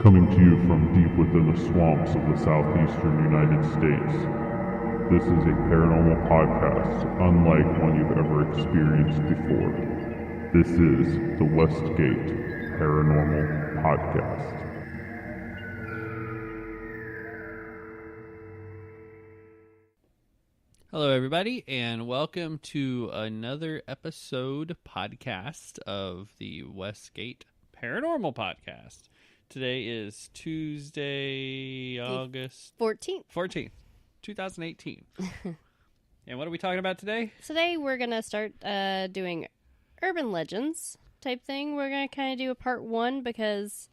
Coming to you from deep within the swamps of the southeastern United States, this is a paranormal podcast unlike one you've ever experienced before. This is the Westgate Paranormal Podcast. Hello, everybody, and welcome to another podcast of the Westgate Paranormal Podcast. Today is Tuesday, August 14th, 2018. And what are we talking about today? Today we're going to start doing urban legends type thing. We're going to kind of do a part one because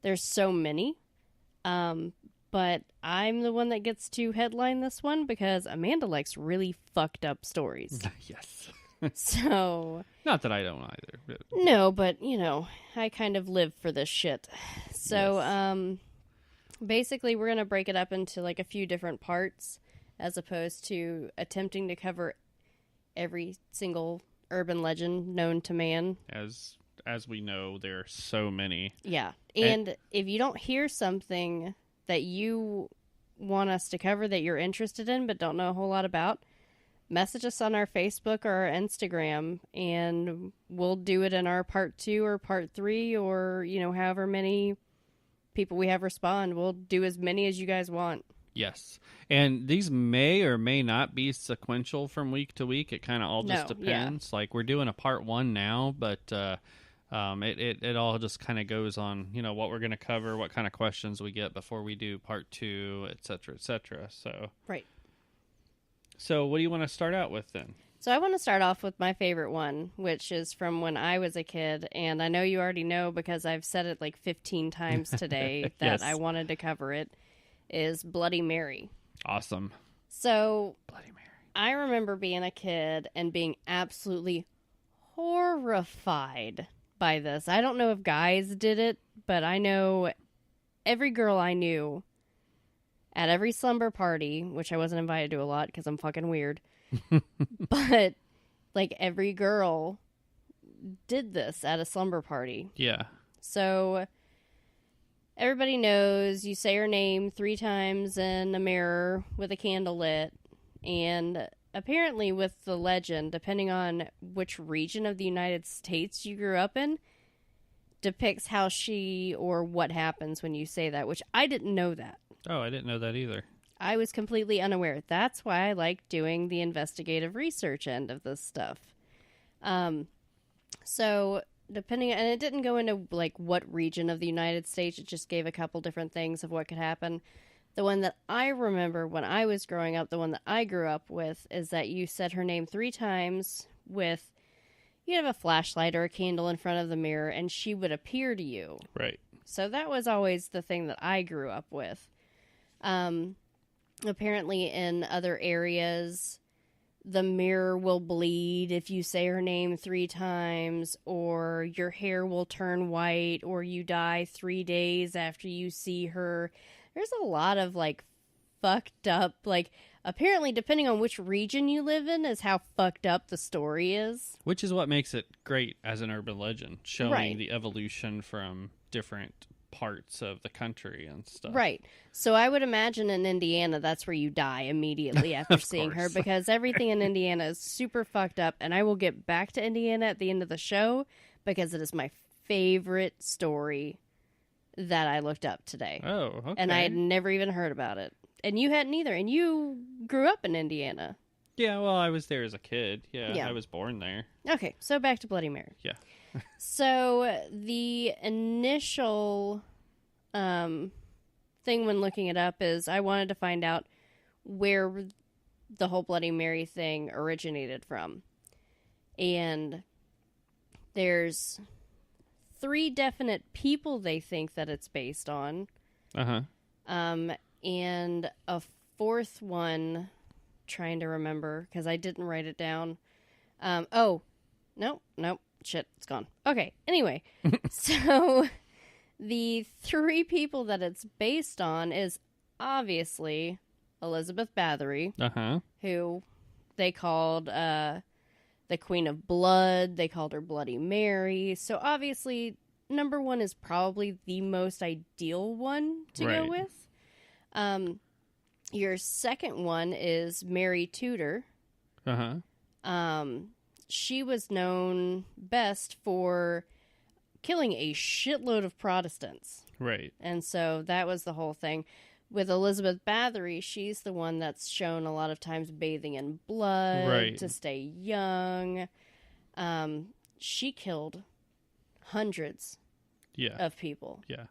there's so many. But I'm the one that gets to headline this one because Amanda likes really fucked up stories. Yes. So... Not that I don't either. But... No, but, you know, I kind of live for this shit. So, yes. Basically we're going to break it up into, like, a few different parts as opposed to attempting to cover every single urban legend known to man. As we know, there are so many. Yeah. And if you don't hear something that you want us to cover that you're interested in but don't know a whole lot about, message us on our Facebook or our Instagram, and we'll do it in our part 2 or part 3 or, you know, however many people we have respond. We'll do as many as you guys want. Yes. And these may or may not be sequential from week to week. It kind of all just depends. Yeah. Like, we're doing a part 1 now, but it all just kind of goes on, you know, what we're going to cover, what kind of questions we get before we do part 2, et cetera, et cetera. So, right. So what do you want to start out with then? So I want to start off with my favorite one, which is from when I was a kid. And I know you already know because I've said it like 15 times today that yes. I wanted to cover it, is Bloody Mary. Awesome. So Bloody Mary. I remember being a kid and being absolutely horrified by this. I don't know if guys did it, but I know every girl I knew at every slumber party, which I wasn't invited to a lot because I'm fucking weird, but like every girl did this at a slumber party. Yeah. So everybody knows you say her name 3 times in a mirror with a candle lit, and apparently with the legend, depending on which region of the United States you grew up in, depicts how she or what happens when you say that, which I didn't know that. Oh, I didn't know that either. I was completely unaware. That's why I like doing the investigative research end of this stuff. So depending, and it didn't go into like what region of the United States, it just gave a couple different things of what could happen. The one that I remember when I was growing up, the one that I grew up with, is that you said her name 3 times with, you'd have a flashlight or a candle in front of the mirror, and she would appear to you. Right. So that was always the thing that I grew up with. Apparently in other areas, the mirror will bleed if you say her name 3 times, or your hair will turn white, or you die 3 days after you see her. There's a lot of, like, fucked up, like, apparently depending on which region you live in is how fucked up the story is. Which is what makes it great as an urban legend, showing right. the evolution from different parts of the country and stuff. Right. So I would imagine in Indiana, that's where you die immediately after seeing her, because everything in Indiana is super fucked up, and I will get back to Indiana at the end of the show because it is my favorite story that I looked up today. Oh, okay. And I had never even heard about it. And you hadn't either, and you grew up in Indiana. Yeah, well, I was there as a kid. Yeah. I was born there. Okay, so back to Bloody Mary. Yeah. So the initial thing when looking it up is I wanted to find out where the whole Bloody Mary thing originated from. And there's 3 definite people they think that it's based on. Uh-huh. And a 4th one, trying to remember, because I didn't write it down. Nope. Shit, it's gone. Okay, anyway. So, the 3 people that it's based on is obviously Elizabeth Bathory, who they called the Queen of Blood. They called her Bloody Mary. So obviously number one is probably the most ideal one to go with. Your second one is Mary Tudor. She was known best for killing a shitload of Protestants. Right. And so that was the whole thing. With Elizabeth Bathory, she's the one that's shown a lot of times bathing in blood to stay young. She killed hundreds of people. Yeah.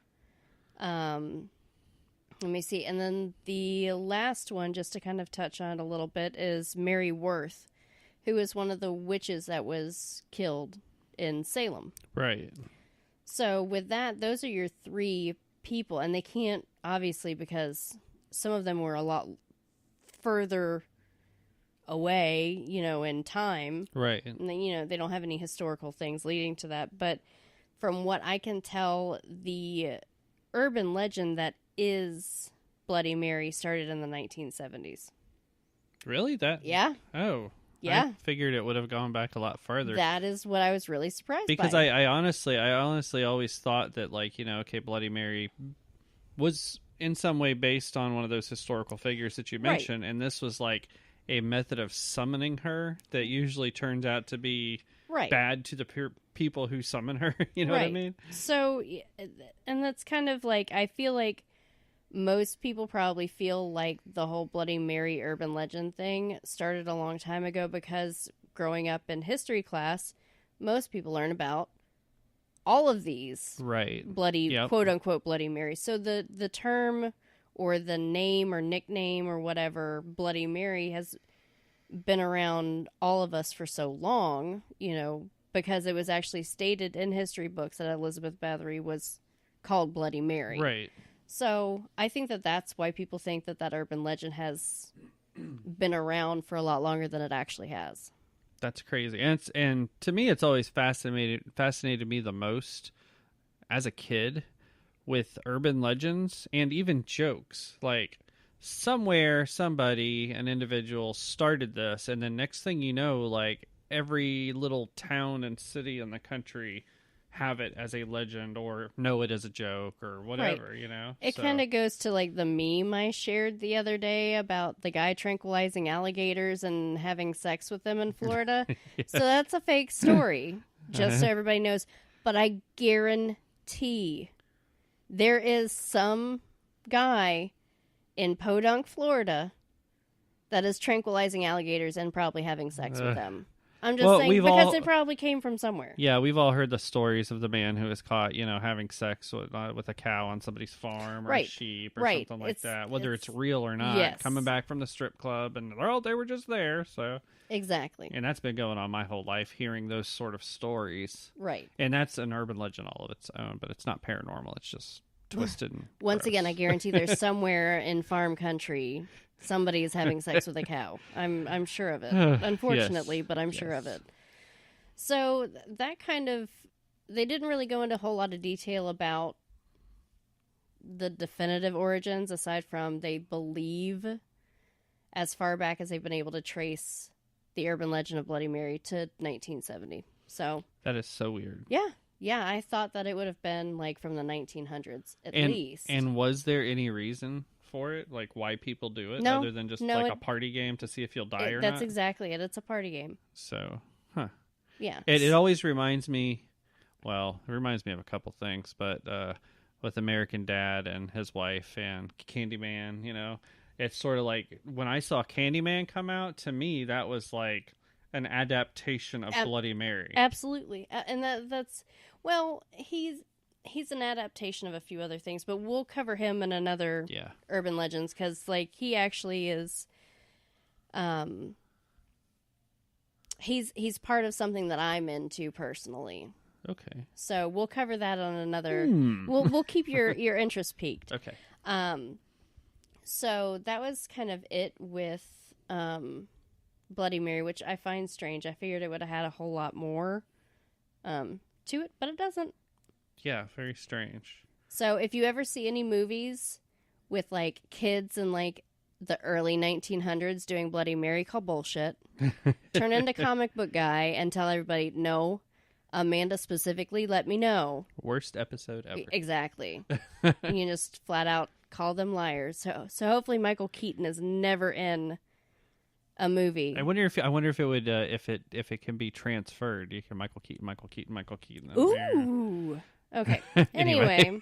Let me see. And then the last one, just to kind of touch on it a little bit, is Mary Worth, who is one of the witches that was killed in Salem. Right. So with that, those are your three people. And they can't, obviously, because some of them were a lot further away, in time. Right. And they, they don't have any historical things leading to that. But from what I can tell, the urban legend that is Bloody Mary started in the 1970s. Really? Yeah. Oh. Yeah. I figured it would have gone back a lot farther. That is what I was really surprised because by. I honestly always thought that, like, Bloody Mary was in some way based on one of those historical figures that you mentioned, and this was like a method of summoning her that usually turns out to be bad to the people who summon her. You know what I mean? So, and that's kind of like, I feel like most people probably feel like the whole Bloody Mary urban legend thing started a long time ago because growing up in history class, most people learn about all of these bloody, quote-unquote, Bloody Marys. So the term or the name or nickname or whatever, Bloody Mary, has been around all of us for so long, because it was actually stated in history books that Elizabeth Bathory was called Bloody Mary. Right. So I think that that's why people think that urban legend has been around for a lot longer than it actually has. That's crazy. And to me, it's always fascinated me the most as a kid with urban legends and even jokes. Like, somewhere, somebody, an individual started this, and then next thing you know, like, every little town and city in the country have it as a legend or know it as a joke or whatever, It kind of goes to like the meme I shared the other day about the guy tranquilizing alligators and having sex with them in Florida. So that's a fake story, just so everybody knows. But I guarantee there is some guy in Podunk, Florida that is tranquilizing alligators and probably having sex with them. I'm just saying, because it probably came from somewhere. Yeah, we've all heard the stories of the man who was caught, having sex with a cow on somebody's farm or a sheep or something like that, whether it's real or not, coming back from the strip club, and, they were just there, so. Exactly. And that's been going on my whole life, hearing those sort of stories. Right. And that's an urban legend all of its own, but it's not paranormal, it's just twisted and Once again, I guarantee there's somewhere in farm country somebody is having sex with a cow. I'm sure of it. Unfortunately, but I'm sure of it. So that kind of, they didn't really go into a whole lot of detail about the definitive origins, aside from they believe as far back as they've been able to trace the urban legend of Bloody Mary to 1970. So that is so weird. Yeah, I thought that it would have been like from the 1900s at least. And was there any reason for it, like why people do it, other than just like a party game to see if you'll die or not? That's exactly it. It's a party game. So, yeah. It always reminds me. Well, it reminds me of a couple things, but with American Dad and his wife and Candyman, it's sort of like when I saw Candyman come out. To me, that was like an adaptation of Bloody Mary. Absolutely, and that's he's an adaptation of a few other things, but we'll cover him in another urban legends, because like he actually is he's part of something that I'm into personally. Okay. So we'll cover that on another we'll keep your interest peaked. Okay. So that was kind of it with Bloody Mary, which I find strange. I figured it would have had a whole lot more to it, but it doesn't. Yeah, very strange. So if you ever see any movies with like kids in like the early 1900s doing Bloody Mary, call bullshit. Turn into comic book guy and tell everybody, no, Amanda specifically, let me know. Worst episode ever. Exactly. And you just flat out call them liars. So hopefully Michael Keaton is never in a movie. I wonder if it would if it can be transferred. You can Michael Keaton. Ooh. Okay. Anyway.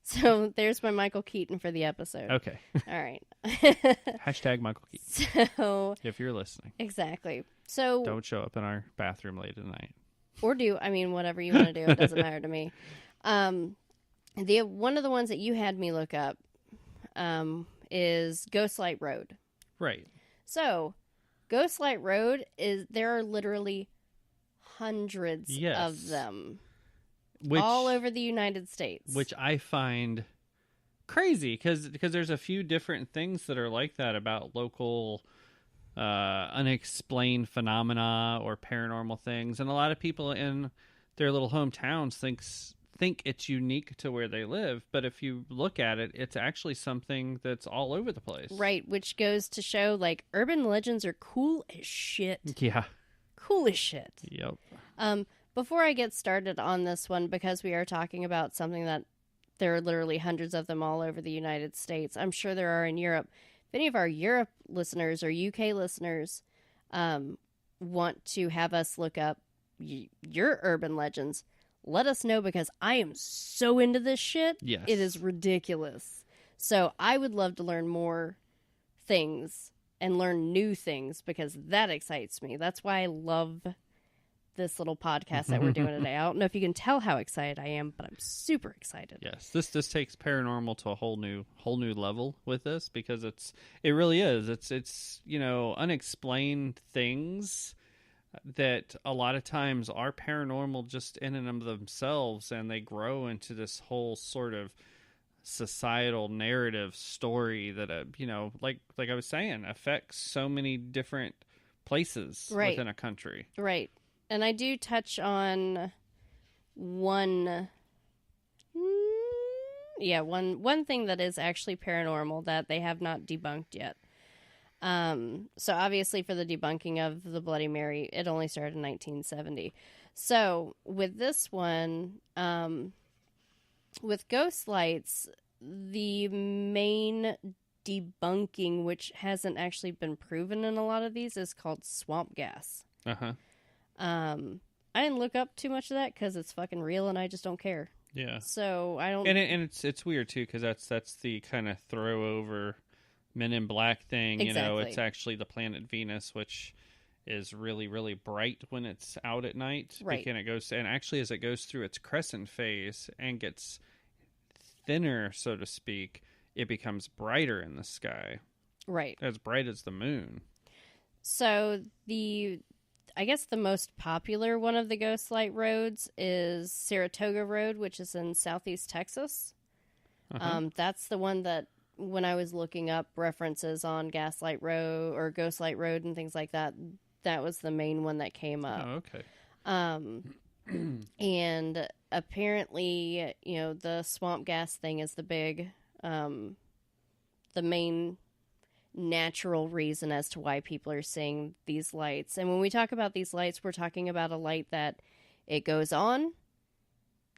So there's my Michael Keaton for the episode. Okay. All right. Hashtag Michael Keaton. So if you're listening. Exactly. So don't show up in our bathroom late at night. Or whatever you want to do. It doesn't matter to me. One of the ones that you had me look up is Ghostlight Road. Right. So, Ghostlight Road there are literally hundreds of them. All over the United States. Which I find crazy because there's a few different things that are like that about local unexplained phenomena or paranormal things. And a lot of people in their little hometowns think it's unique to where they live. But if you look at it, it's actually something that's all over the place. Right, which goes to show, like, urban legends are cool as shit. Yeah. Cool as shit. Yep. Before I get started on this one, because we are talking about something that there are literally hundreds of them all over the United States, I'm sure there are in Europe. If any of our Europe listeners or UK listeners want to have us look up your urban legends, let us know, because I am so into this shit. Yes. It is ridiculous. So I would love to learn more things and learn new things, because that excites me. That's why I love this little podcast that we're doing today. I don't know if you can tell how excited I am, but I'm super excited. Yes, this takes paranormal to a whole new level with this, because it really is. It's unexplained things that a lot of times are paranormal just in and of themselves, and they grow into this whole sort of societal narrative story that like I was saying, affects so many different places within a country. Right. And I do touch on one thing that is actually paranormal that they have not debunked yet. So obviously for the debunking of the Bloody Mary, it only started in 1970. So with this one, with ghost lights, the main debunking, which hasn't actually been proven in a lot of these, is called swamp gas. Uh-huh. I didn't look up too much of that because it's fucking real and I just don't care. Yeah. So I don't. And it's weird too, because that's the kind of throw over Men in Black thing. Exactly. It's actually the planet Venus, which is really, really bright when it's out at night. Right. And actually as it goes through its crescent phase and gets thinner, so to speak, it becomes brighter in the sky. Right. As bright as the moon. So I guess the most popular one of the ghost light roads is Saratoga Road, which is in southeast Texas. Uh-huh. That's the one that, when I was looking up references on Gaslight Road or Ghostlight Road and things like that, that was the main one that came up. Oh, okay. And apparently, the swamp gas thing is the main natural reason as to why people are seeing these lights. And when we talk about these lights, we're talking about a light that it goes on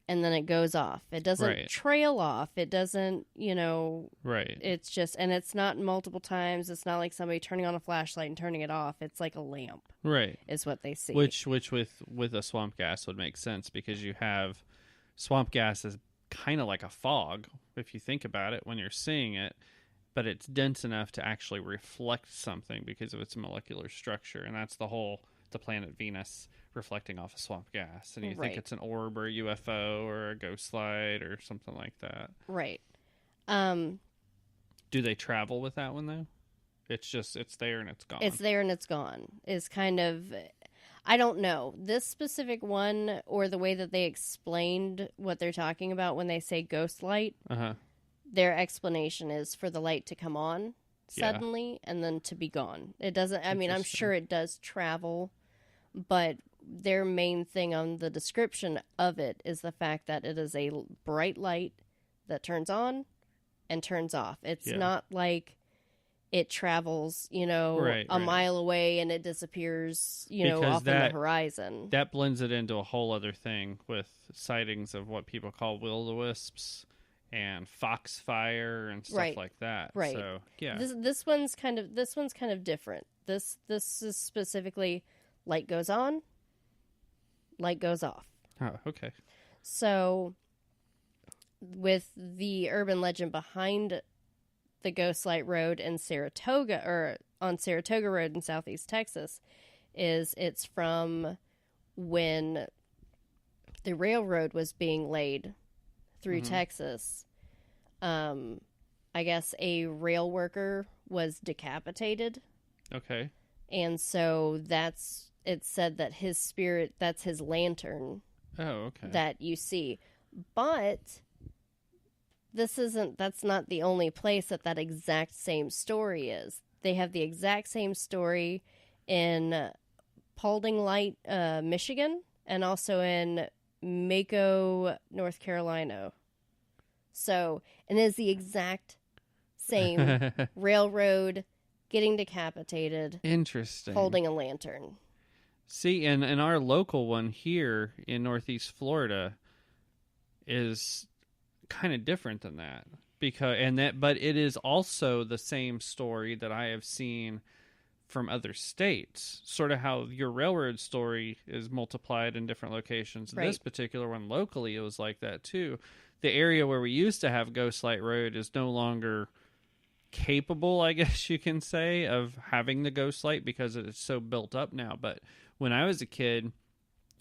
and then it goes off. It doesn't trail off. It doesn't, Right. It's just, and it's not multiple times. It's not like somebody turning on a flashlight and turning it off. It's like a lamp. Right. Is what they see. Which with a swamp gas would make sense, because you have swamp gas is kind of like a fog, if you think about it, when you're seeing it. But it's dense enough to actually reflect something because of its molecular structure. And that's the planet Venus reflecting off of swamp gas. And you think it's an orb or a UFO or a ghost light or something like that. Right. Do they travel with that one, though? It's there and it's gone. It's there and it's gone. Is kind of, I don't know. This specific one, or the way that they explained what they're talking about when they say ghost light. Uh-huh. Their explanation is for the light to come on suddenly and then to be gone. It doesn't, I'm sure it does travel, but their main thing on the description of it is the fact that it is a bright light that turns on and turns off. It's not like it travels, Right, a right. mile away and it disappears, Because off in the horizon. That blends it into a whole other thing with sightings of what people call will-o-wisps and foxfire and stuff Right. like that. Right. So yeah. This one's kind of different. This is specifically light goes on, light goes off. Oh, okay. So with the urban legend behind the Ghost Light Road in Saratoga, or on Saratoga Road in Southeast Texas, it's from when the railroad was being laid through Texas. I guess a rail worker was decapitated. Okay. And so it's said that his spirit, that's his lantern. Oh, okay. That you see. But that's not the only place that exact same story is. They have the exact same story in Paulding Light, Michigan, and also in Mako, North Carolina. So, and it is the exact same railroad getting decapitated. Interesting. Holding a lantern. See, and our local one here in Northeast Florida is kind of different than that, but it is also the same story that I have seen from other states. Sort of how your railroad story is multiplied in different locations. Right. This particular one locally, it was like that too. The area where we used to have Ghost Light Road is no longer capable, I guess you can say, of having the ghost light because it's so built up now. But when I was a kid,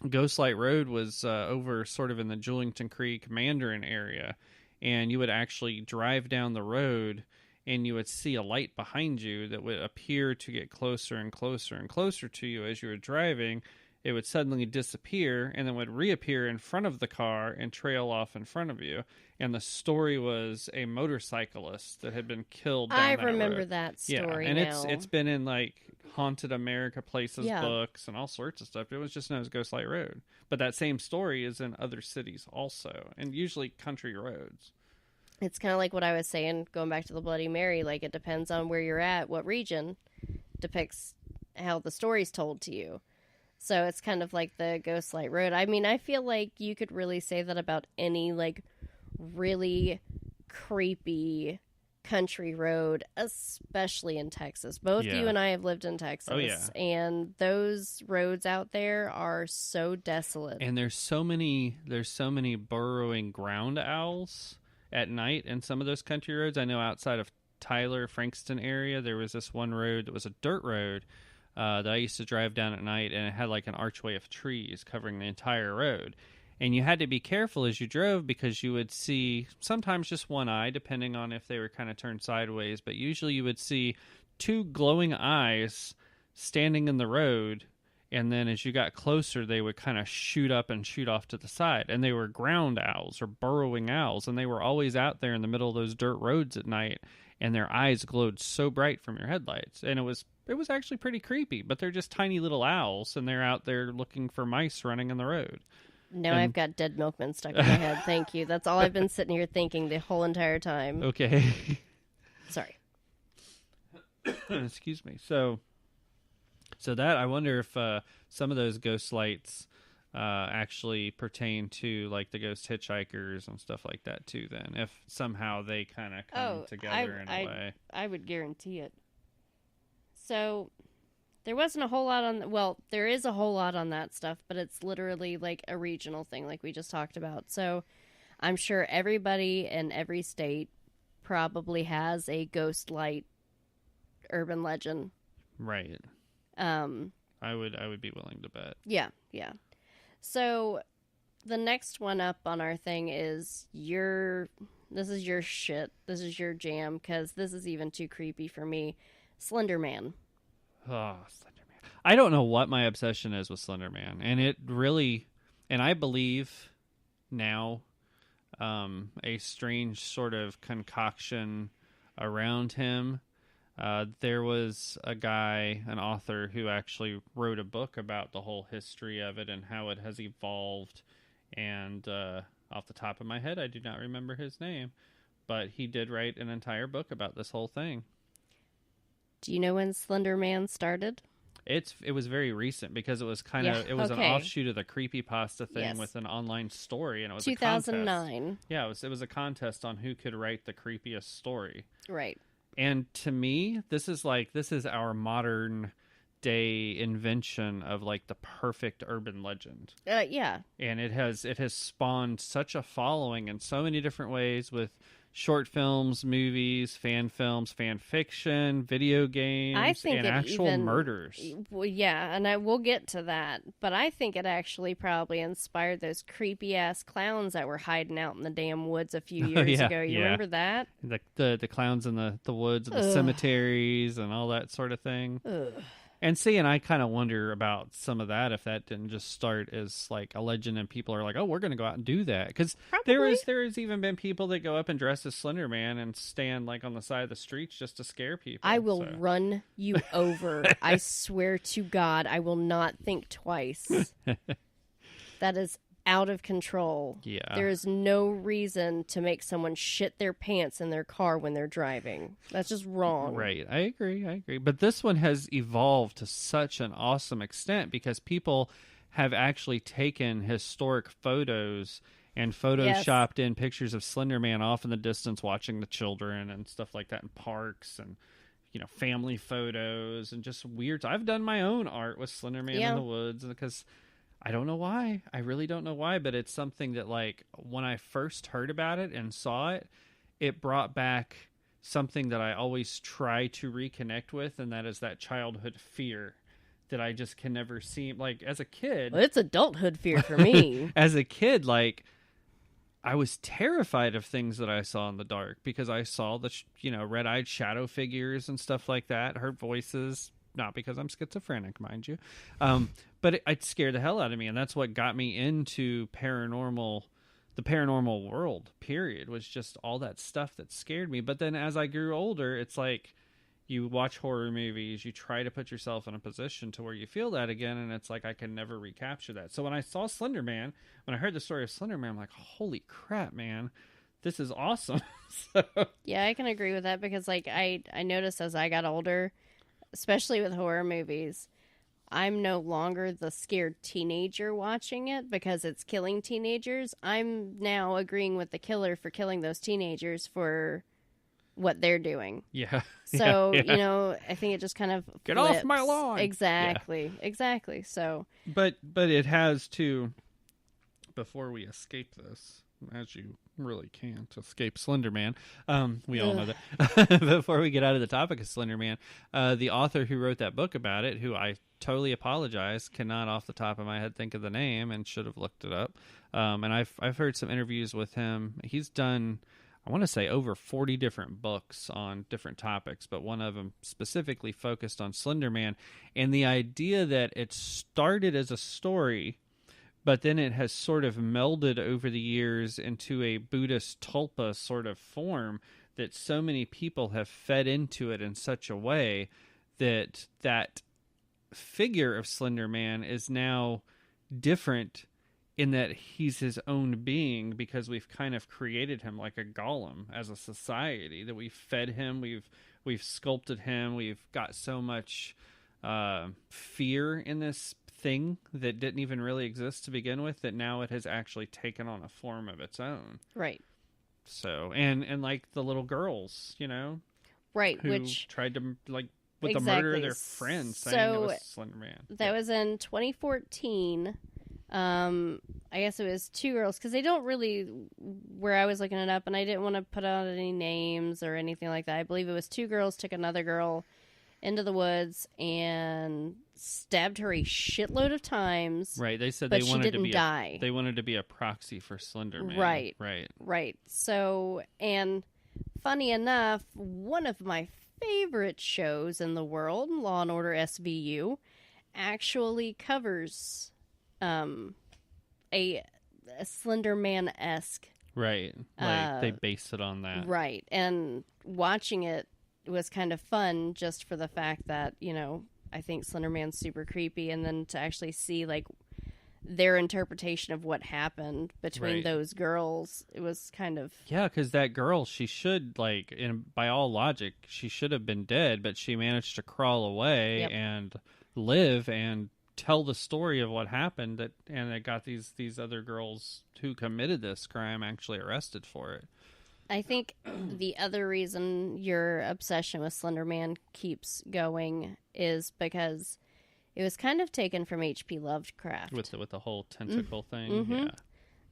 Ghost Light Road was over sort of in the Julington Creek, Mandarin area, and you would actually drive down the road and you would see a light behind you that would appear to get closer and closer and closer to you as you were driving. It would suddenly disappear and then would reappear in front of the car and trail off in front of you. And the story was a motorcyclist that had been killed down that remember road. that story. Yeah, and now. it's been in like Haunted America Places Yeah. books and all sorts of stuff. It was just known as Ghost Light Road. But that same story is in other cities also, and usually country roads. It's kind of like what I was saying, going back to the Bloody Mary. Like, it depends on where you're at, what region depicts how the story's told to you. So it's kind of like the Ghost Light Road. I mean, I feel like you could really say that about any, like, really creepy country road, especially in Texas. Both Yeah. you and I have lived in Texas. Oh, yeah. And those roads out there are so desolate. And there's so many burrowing ground owls at night in some of those country roads. I know outside of Tyler, Frankston area, there was this one road that was a dirt road that I used to drive down at night, and it had like an archway of trees covering the entire road. And you had to be careful as you drove because you would see sometimes just one eye, depending on if they were kind of turned sideways. But usually you would see two glowing eyes standing in the road. And then as you got closer, they would kind of shoot up and shoot off to the side. And they were ground owls or burrowing owls. And they were always out there in the middle of those dirt roads at night. And their eyes glowed so bright from your headlights. And it was actually pretty creepy. But they're just tiny little owls. And they're out there looking for mice running in the road. Now I've got Dead Milkman stuck in my head. Thank you. That's all I've been sitting here thinking the whole entire time. Okay. Sorry. Excuse me. So that, I wonder if some of those ghost lights actually pertain to like the ghost hitchhikers and stuff like that too. Then, if somehow they kind of come together in a way, I would guarantee it. So there wasn't a whole lot on. Well, there is a whole lot on that stuff, but it's literally like a regional thing, like we just talked about. So I'm sure everybody in every state probably has a ghost light urban legend. right? I would be willing to bet. Yeah. So the next one up on our thing is this is your shit. This is your jam, because this is even too creepy for me. Slender Man. Oh, Slender Man. I don't know what my obsession is with Slender Man, and it really, and I believe now, a strange sort of concoction around him. There was a guy, an author, who actually wrote a book about the whole history of it and how it has evolved. And off the top of my head, I do not remember his name, but he did write an entire book about this whole thing. Do you know when Slender Man started? It was very recent because it was kind of an offshoot of the creepypasta thing with an online story, and it was 2009. Yeah, it was a contest on who could write the creepiest story. Right. And to me, this is our modern day invention of like the perfect urban legend. Yeah. And it has spawned such a following in so many different ways with short films, movies, fan films, fan fiction, video games, and actual murders. Well, yeah, and we'll get to that. But I think it actually probably inspired those creepy-ass clowns that were hiding out in the damn woods a few years ago. You remember that? The clowns in the woods and the cemeteries and all that sort of thing. Ugh. And I kind of wonder about some of that, if that didn't just start as like a legend and people are like, oh, we're going to go out and do that. Because there has even been people that go up and dress as Slender Man and stand like on the side of the streets just to scare people. I will run you over. I swear to God, I will not think twice. That is out of control. Yeah. There is no reason to make someone shit their pants in their car when they're driving. That's just wrong. Right. I agree. But this one has evolved to such an awesome extent because people have actually taken historic photos and photoshopped in pictures of Slender Man off in the distance watching the children and stuff like that in parks, and family photos and just weird. I've done my own art with Slender Man in the woods because I don't know why. I really don't know why, but it's something that, like, when I first heard about it and saw it, it brought back something that I always try to reconnect with, and that is that childhood fear that I just can never seem, like, as a kid. Well, it's adulthood fear for me. As a kid, like, I was terrified of things that I saw in the dark because I saw the, red-eyed shadow figures and stuff like that, heard voices. Not because I'm schizophrenic, mind you. But it scared the hell out of me. And that's what got me into the paranormal world, period, was just all that stuff that scared me. But then as I grew older, it's like you watch horror movies, you try to put yourself in a position to where you feel that again. And it's like, I can never recapture that. So when I saw Slender Man, when I heard the story of Slender Man, I'm like, holy crap, man. This is awesome. Yeah, I can agree with that because, like, I noticed as I got older, especially with horror movies, I'm no longer the scared teenager watching it because it's killing teenagers. I'm now agreeing with the killer for killing those teenagers for what they're doing. Yeah. So, I think it just kind of Get flips. off my lawn. Exactly. Yeah. Exactly. So, but it has to, before we escape this, as you really can't escape Slender Man. We all know that. Before we get out of the topic of Slender Man, the author who wrote that book about it, who I totally apologize, cannot off the top of my head think of the name and should have looked it up. And I've heard some interviews with him. He's done, I want to say, over 40 different books on different topics, but one of them specifically focused on Slender Man. And the idea that it started as a story, but then it has sort of melded over the years into a Buddhist tulpa sort of form that so many people have fed into it in such a way that that figure of Slender Man is now different in that he's his own being because we've kind of created him like a golem as a society, that we've fed him, we've sculpted him, we've got so much fear in this thing that didn't even really exist to begin with, that now it has actually taken on a form of its own. Right. So, and like the little girls, right, who which tried to, like, with the murder of their friends, saying it was Slender Man. That was in 2014. I guess it was two girls, because they don't really, where I was looking it up, and I didn't want to put out any names or anything like that. I believe it was two girls took another girl into the woods and stabbed her a shitload of times. Right. They said but they wanted to be die. They wanted to be a proxy for Slender Man. Right. Right. Right. So, and funny enough, one of my favorite shows in the world, Law and Order SVU, actually covers a Slender Man-esque. Right. Like they based it on that. Right. And watching it was kind of fun just for the fact that, I think Slender Man's super creepy, and then to actually see, like, their interpretation of what happened between those girls. It was kind of... Yeah, because that girl, she should, like, by all logic, she should have been dead, but she managed to crawl away and live and tell the story of what happened, and it got these other girls who committed this crime actually arrested for it. I think the other reason your obsession with Slender Man keeps going is because it was kind of taken from H.P. Lovecraft. With the whole tentacle thing, mm-hmm. Yeah.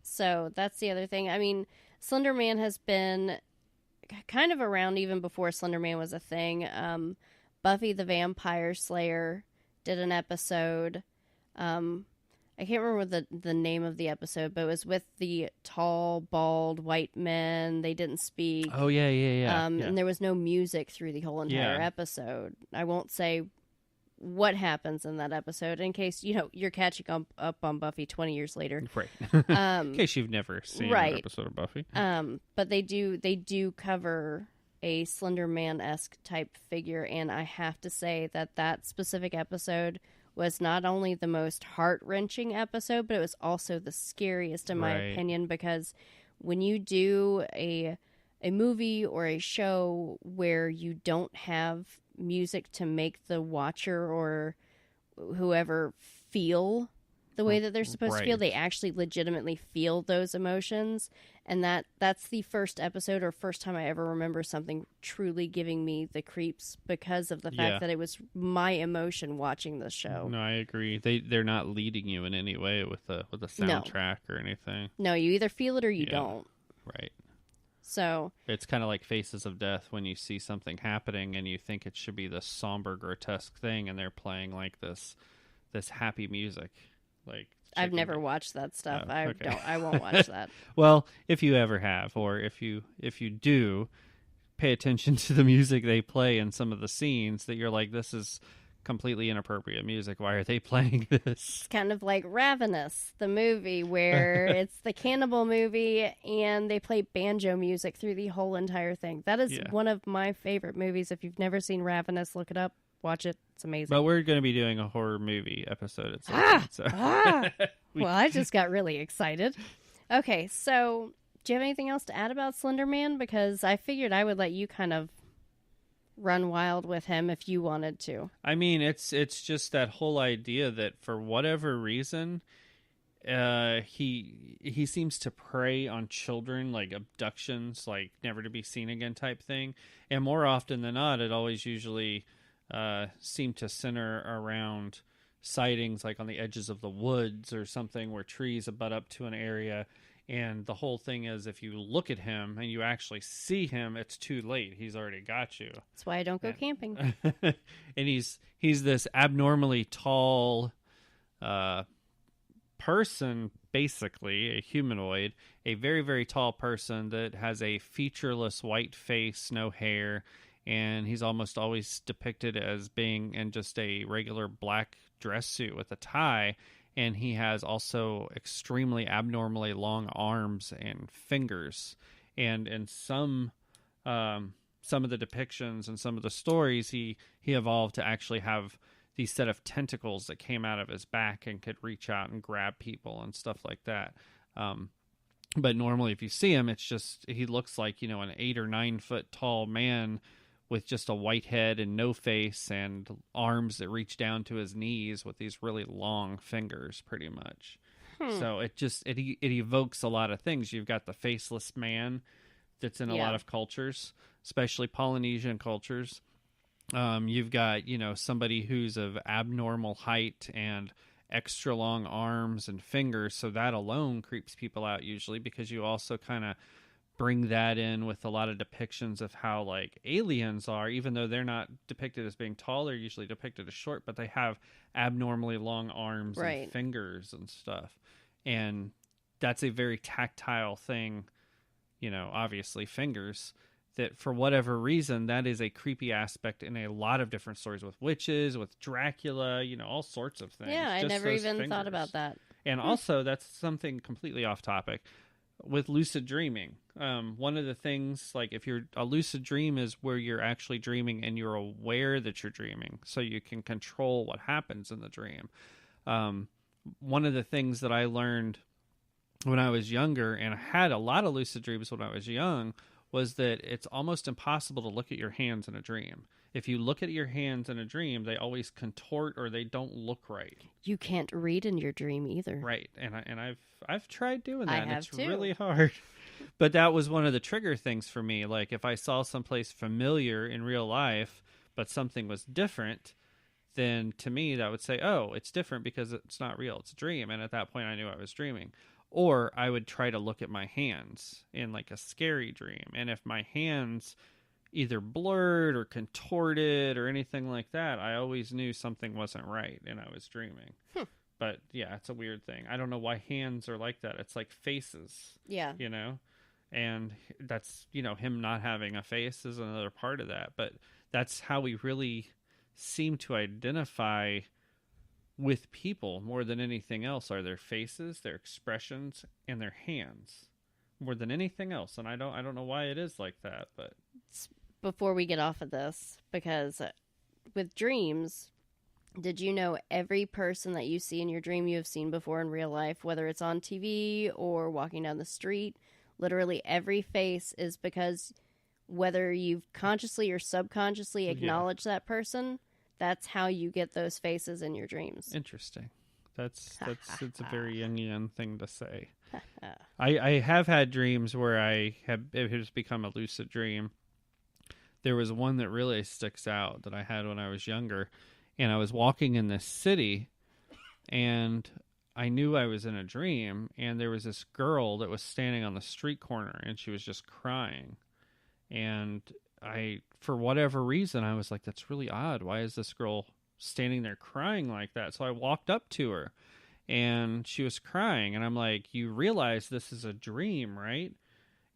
So that's the other thing. I mean, Slender Man has been kind of around even before Slender Man was a thing. Buffy the Vampire Slayer did an episode. I can't remember the name of the episode, but it was with the tall, bald, white men. They didn't speak. Oh, yeah. And there was no music through the whole entire episode. I won't say what happens in that episode in case, you're catching up on Buffy 20 years later. Right. In case you've never seen an episode of Buffy. But they do cover a Slender Man-esque type figure, and I have to say that specific episode was not only the most heart-wrenching episode, but it was also the scariest in my opinion, because when you do a movie or a show where you don't have music to make the watcher or whoever feel the way that they're supposed to feel, they actually legitimately feel those emotions. And that's the first episode or first time I ever remember something truly giving me the creeps because of the fact that it was my emotion watching the show. No, I agree. They're not leading you in any way with the soundtrack or anything. No, you either feel it or you don't. Right. So it's kind of like Faces of Death when you see something happening and you think it should be this somber, grotesque thing, and they're playing like this happy music. Like I've never watched that stuff. I won't watch that. Well, if you ever have, or if you do, pay attention to the music they play in some of the scenes that you're like, this is completely inappropriate music. Why are they playing this? It's kind of like Ravenous, the movie where it's the cannibal movie and they play banjo music through the whole entire thing. That is one of my favorite movies. If you've never seen Ravenous, look it up. Watch it. It's amazing. But we're going to be doing a horror movie episode at some point. Well, I just got really excited. Okay, so do you have anything else to add about Slender Man? Because I figured I would let you kind of run wild with him if you wanted to. I mean, it's just that whole idea that for whatever reason, he seems to prey on children, like abductions, like never to be seen again type thing. And more often than not, it always usually seem to center around sightings like on the edges of the woods or something where trees abut up to an area. And the whole thing is, if you look at him and you actually see him, it's too late. He's already got you. That's why I don't go camping. And he's this abnormally tall person, basically a humanoid, a very, very tall person that has a featureless white face, no hair, and he's almost always depicted as being in just a regular black dress suit with a tie. And he has also extremely abnormally long arms and fingers. And in some of the depictions and some of the stories, he evolved to actually have these set of tentacles that came out of his back and could reach out and grab people and stuff like that. But normally if you see him, it's just, he looks like, an 8 or 9 foot tall man with just a white head and no face and arms that reach down to his knees with these really long fingers, pretty much. So it evokes a lot of things. You've got the faceless man that's in a lot of cultures, especially Polynesian cultures. You've got, somebody who's of abnormal height and extra long arms and fingers. So that alone creeps people out usually, because you also kind of bring that in with a lot of depictions of how like aliens are, even though they're not depicted as being tall, they're usually depicted as short, but they have abnormally long arms and fingers and stuff. And that's a very tactile thing, obviously fingers, that for whatever reason, that is a creepy aspect in a lot of different stories with witches, with Dracula, all sorts of things. Yeah, I never even thought about that. And also, that's something completely off topic. With lucid dreaming, one of the things, like if you're a lucid dream is where you're actually dreaming and you're aware that you're dreaming, so you can control what happens in the dream. one of the things that I learned when I was younger, and I had a lot of lucid dreams when I was young, was that it's almost impossible to look at your hands in a dream. If you look at your hands in a dream, they always contort or they don't look right. You can't read in your dream either. Right. And I've tried doing that, and it's too. really hard. But that was one of the trigger things for me. Like if I saw someplace familiar in real life, but something was different, then to me that would say, oh, it's different because it's not real. It's a dream. And at that point I knew I was dreaming. Or I would try to look at my hands in like a scary dream. And if my hands either blurred or contorted or anything like that, I always knew something wasn't right and I was dreaming. But yeah, it's a weird thing. I don't know why hands are like that. It's like faces. Yeah. You know? And that's, you know, him not having a face is another part of that. But that's how we really seem to identify with people more than anything else, are their faces, their expressions, and their hands more than anything else. And I don't know why it is like that, but before we get off of this, because with dreams, did you know every person that you see in your dream you have seen before in real life, whether it's on TV or walking down the street, literally every face is because whether you've consciously or subconsciously acknowledged that person, that's how you get those faces in your dreams. Interesting. It's a very Jungian thing to say. I have had dreams where it has become a lucid dream. There was one that really sticks out that I had when I was younger, and I was walking in this city, and I knew I was in a dream, and there was this girl that was standing on the street corner, and she was just crying. And for whatever reason, I was like, that's really odd. Why is this girl standing there crying like that? So I walked up to her, and she was crying, and I'm like, you realize this is a dream, right?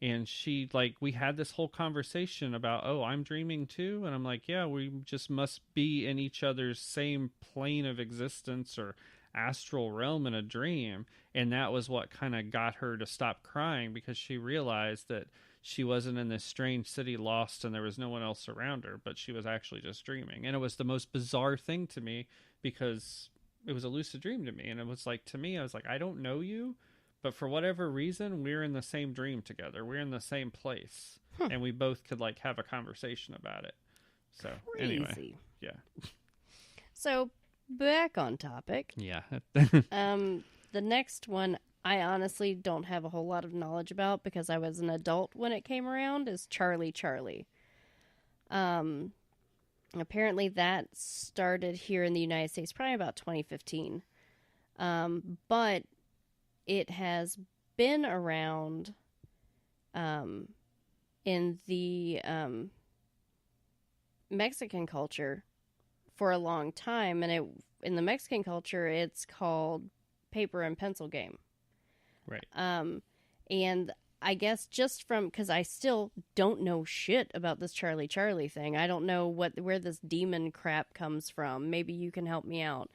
And she, like, we had this whole conversation about, oh, I'm dreaming too? And I'm like, yeah, we just must be in each other's same plane of existence or astral realm in a dream. And that was what kind of got her to stop crying, because she realized that she wasn't in this strange city lost and there was no one else around her, but she was actually just dreaming. And it was the most bizarre thing to me, because it was a lucid dream to me. And it was like, to me, I was like, I don't know you, but for whatever reason, we're in the same dream together. We're in the same place. And we both could like have a conversation about it. So Crazy. Anyway, yeah. So back on topic. Yeah. The next one I honestly don't have a whole lot of knowledge about because I was an adult when it came around, is Charlie Charlie. Apparently that started here in the United States probably about 2015. But it has been around in the Mexican culture for a long time, and in the Mexican culture it's called paper and pencil game. Right. And I guess just from, because I still don't know shit about this Charlie Charlie thing. I don't know where this demon crap comes from. Maybe you can help me out.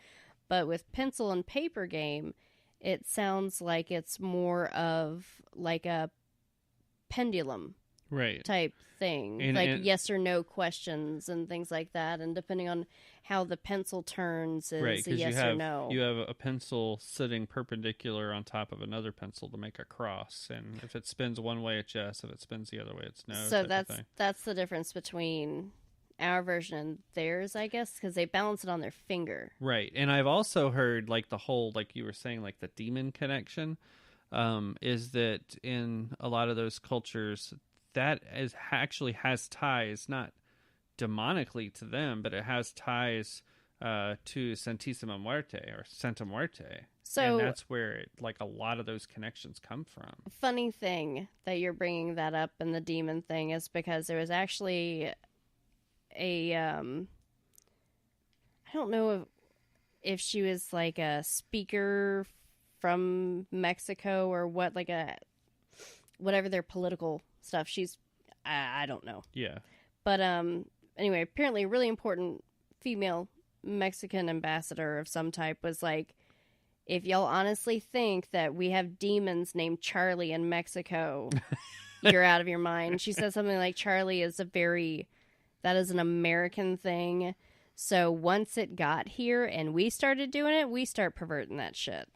But with pencil and paper game, it sounds like it's more of like a pendulum right type thing, and yes or no questions and things like that, and depending on how the pencil turns is right, a yes or no. You have a pencil sitting perpendicular on top of another pencil to make a cross, and if it spins one way it's yes, if it spins the other way it's no. So that's the difference between our version and theirs, I guess, because they balance it on their finger. Right. And I've also heard like the whole, like you were saying, like the demon connection, is that in a lot of those cultures that actually has ties, not demonically to them, but it has ties to Santísima Muerte or Santa Muerte. So, and that's where like a lot of those connections come from. Funny thing that you're bringing that up and the demon thing is because there was actually I don't know if she was like a speaker from Mexico or what, like whatever their political stuff. I don't know. Yeah. But anyway, apparently a really important female Mexican ambassador of some type was like, if y'all honestly think that we have demons named Charlie in Mexico, you're out of your mind. She said something like Charlie is that is an American thing. So once it got here and we started doing it, we start perverting that shit.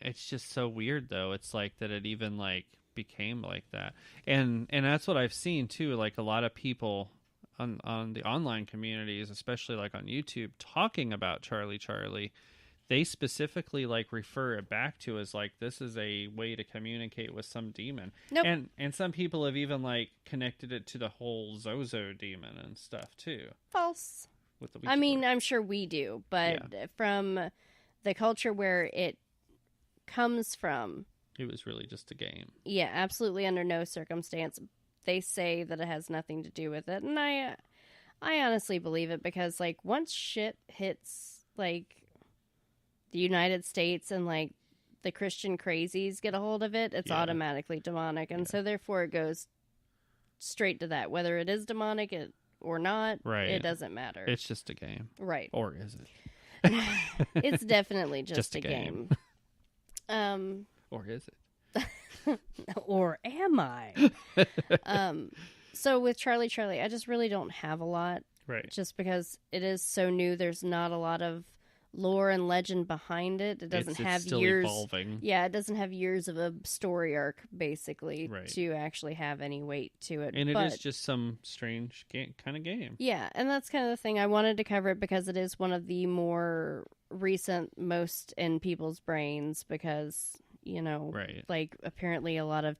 it's just so weird, though. It's like that it even like became like that, and that's what I've seen too. Like a lot of people on the online communities, especially like on YouTube, talking about Charlie. They specifically like refer it back to as like this is a way to communicate with some demon. Nope. And some people have even like connected it to the whole Zozo demon and stuff too. False. With the I mean, I'm sure we do, but from the culture where it comes from, it was really just a game. Yeah, absolutely under no circumstance. They say that it has nothing to do with it, and I honestly believe it, because like once shit hits like the United States and like the Christian crazies get a hold of it, it's automatically demonic, and so therefore it goes straight to that. Whether it is demonic or not, it doesn't matter. It's just a game, right? Or is it? It's definitely just a game. Or is it? Or am I? So with Charlie, I just really don't have a lot. Right. Just because it is so new, there's not a lot of lore and legend behind it. It doesn't have still years. Evolving. Yeah, it doesn't have years of a story arc, basically, right. to actually have any weight to it. And it is just some strange kind of game. Yeah, and that's kind of the thing. I wanted to cover it because it is one of the more recent, most in people's brains, because, you know, right. like apparently a lot of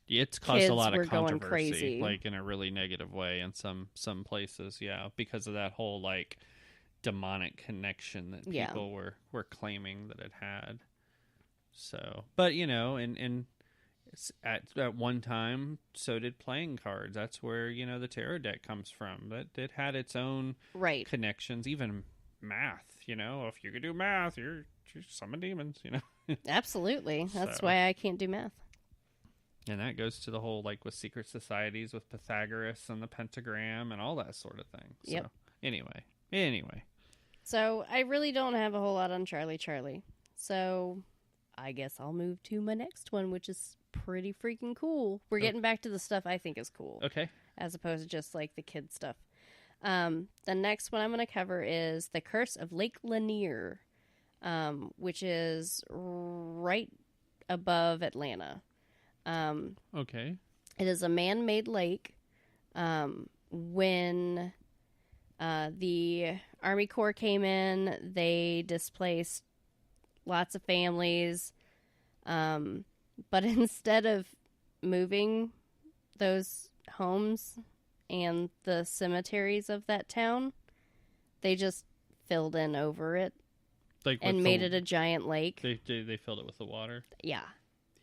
it's caused a lot of going controversy, crazy. Like in a really negative way in some places, because of that whole like demonic connection that people were claiming that it had. So, but you know, and at one time, so did playing cards. That's where, you know, the tarot deck comes from. That it had its own connections, even math. You know, if you could do math, you're summon demons. You know, absolutely. That's why I can't do math. And that goes to the whole, like, with secret societies with Pythagoras and the pentagram and all that sort of thing. So, anyway. So, I really don't have a whole lot on Charlie. So, I guess I'll move to my next one, which is pretty freaking cool. We're getting back to the stuff I think is cool. Okay. As opposed to just, like, the kid stuff. The next one I'm going to cover is The Curse of Lake Lanier, which is right above Atlanta. Okay. It is a man-made lake. When the Army Corps came in, they displaced lots of families. But instead of moving those homes and the cemeteries of that town, they just filled in over it, like, and made it a giant lake. They filled it with the water. Yeah.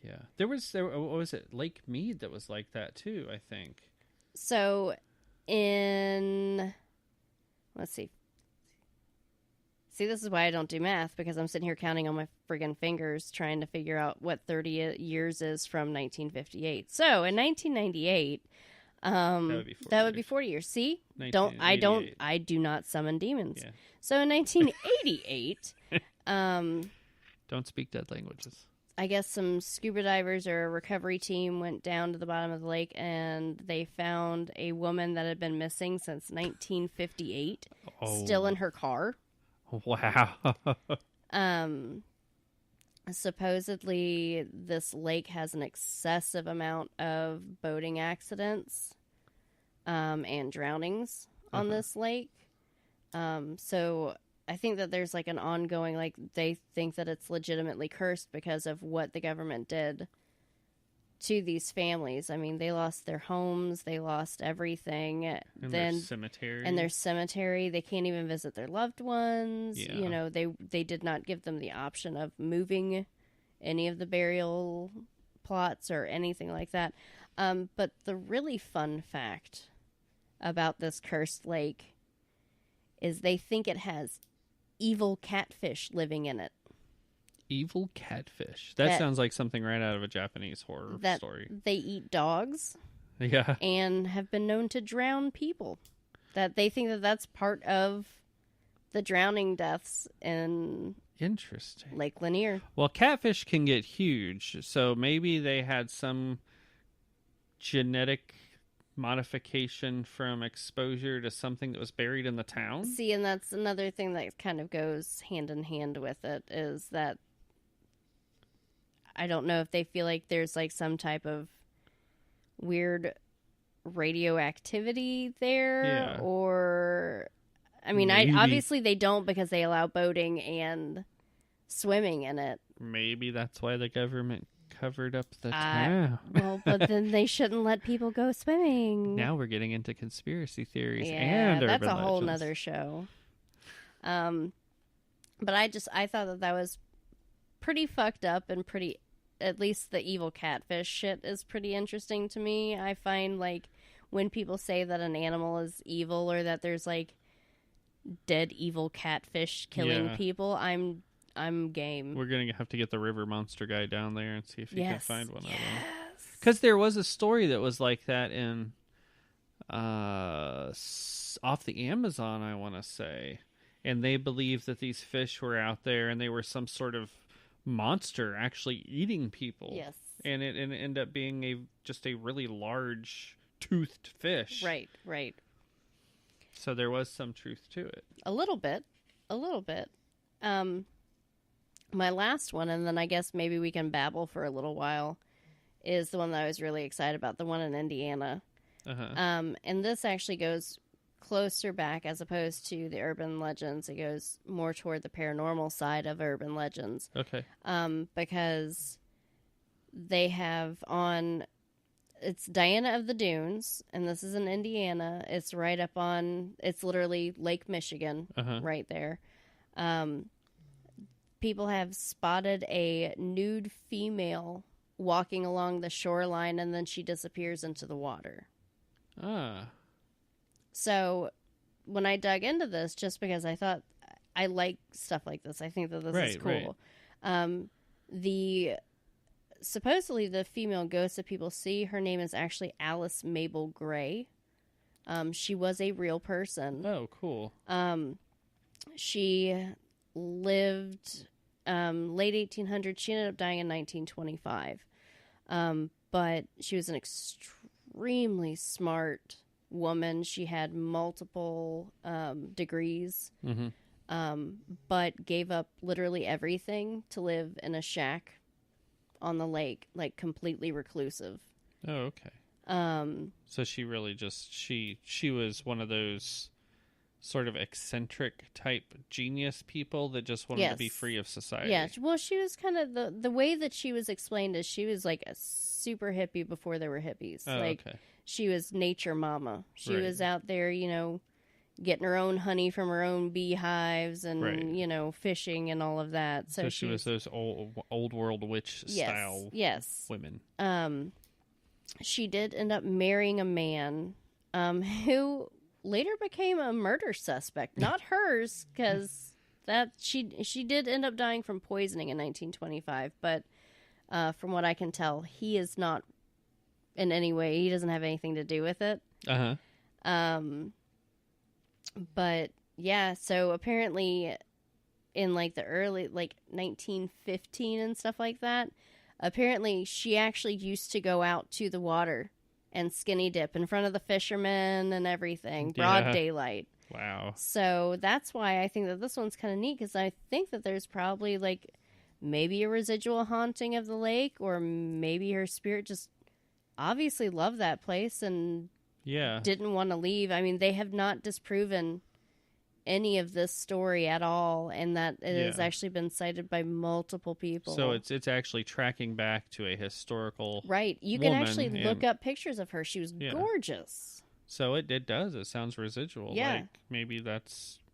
Yeah. There what was it? Lake Mead that was like that too, I think. So let's see. See, this is why I don't do math, because I'm sitting here counting on my friggin' fingers trying to figure out what 30 years is from 1958. So in 1998, that would be 40 years. See? I do not summon demons. Yeah. So in 1988, don't speak dead languages. I guess some scuba divers or a recovery team went down to the bottom of the lake, and they found a woman that had been missing since 1958, still in her car. Wow. Supposedly, this lake has an excessive amount of boating accidents and drownings on this lake. So I think that there's like an ongoing, like, they think that it's legitimately cursed because of what the government did to these families. I mean, they lost their homes, they lost everything. And then their cemetery. And their cemetery, they can't even visit their loved ones. Yeah. You know, they did not give them the option of moving any of the burial plots or anything like that. But the really fun fact about this cursed lake is they think it has evil catfish living in it. Evil catfish. That sounds like something right out of a Japanese horror story. They eat dogs. Yeah. And have been known to drown people. That they think that that's part of the drowning deaths in Interesting. Lake Lanier. Well, catfish can get huge, so maybe they had some genetic modification from exposure to something that was buried in the town. See, and that's another thing that kind of goes hand in hand with it, is that I don't know if they feel like there's like some type of weird radioactivity there, or I mean, obviously they don't, because they allow boating and swimming in it. Maybe that's why the government covered up the town. Well, but then they shouldn't let people go swimming. Now we're getting into conspiracy theories and that's a whole nother show. But I thought that was pretty fucked up and pretty, at least the evil catfish shit is pretty interesting to me. I find like when people say that an animal is evil, or that there's like dead evil catfish killing people, I'm game. We're gonna have to get the river monster guy down there and see if he can find one of them. Because there was a story that was like that in off the Amazon, I want to say, and they believed that these fish were out there and they were some sort of monster actually eating people. Yes, and it ended up being just a really large toothed fish. Right. So there was some truth to it. A little bit. My last one, and then I guess maybe we can babble for a little while, is the one that I was really excited about, the one in Indiana. And this actually goes closer back as opposed to the urban legends. It goes more toward the paranormal side of urban legends. Okay. Because they have it's Diana of the Dunes, and this is in Indiana. It's right up on, it's literally Lake Michigan, right there. People have spotted a nude female walking along the shoreline, and then she disappears into the water. So when I dug into this, just because I thought I like stuff like this, I think that this is cool. Supposedly the female ghost that people see, her name is actually Alice Mabel Gray. She was a real person. Oh, cool. She lived late 1800s. She ended up dying in 1925. But she was an extremely smart woman. She had multiple degrees, but gave up literally everything to live in a shack on the lake, like completely reclusive. Oh, okay. So she really just she was one of those sort of eccentric type genius people that just wanted to be free of society. Yeah, well, she was kind of the way that she was explained is she was like a super hippie before there were hippies. She was nature mama. She was out there, getting her own honey from her own beehives and fishing and all of that. So she was those old world witch style women. She did end up marrying a man who later became a murder suspect. Not hers, because she did end up dying from poisoning in 1925. But from what I can tell, he is not in any way. He doesn't have anything to do with it. But yeah, so apparently in like the early 1915 and stuff like that, apparently she actually used to go out to the water and skinny dip in front of the fishermen and everything, broad daylight. Wow. So that's why I think that this one's kind of neat, because I think that there's probably like maybe a residual haunting of the lake, or maybe her spirit just obviously loved that place and didn't want to leave. I mean, they have not disproven any of this story at all, and that it has actually been cited by multiple people. So it's actually tracking back to a historical You can actually look up pictures of her. She was gorgeous. So it does. It sounds residual. Yeah. Like maybe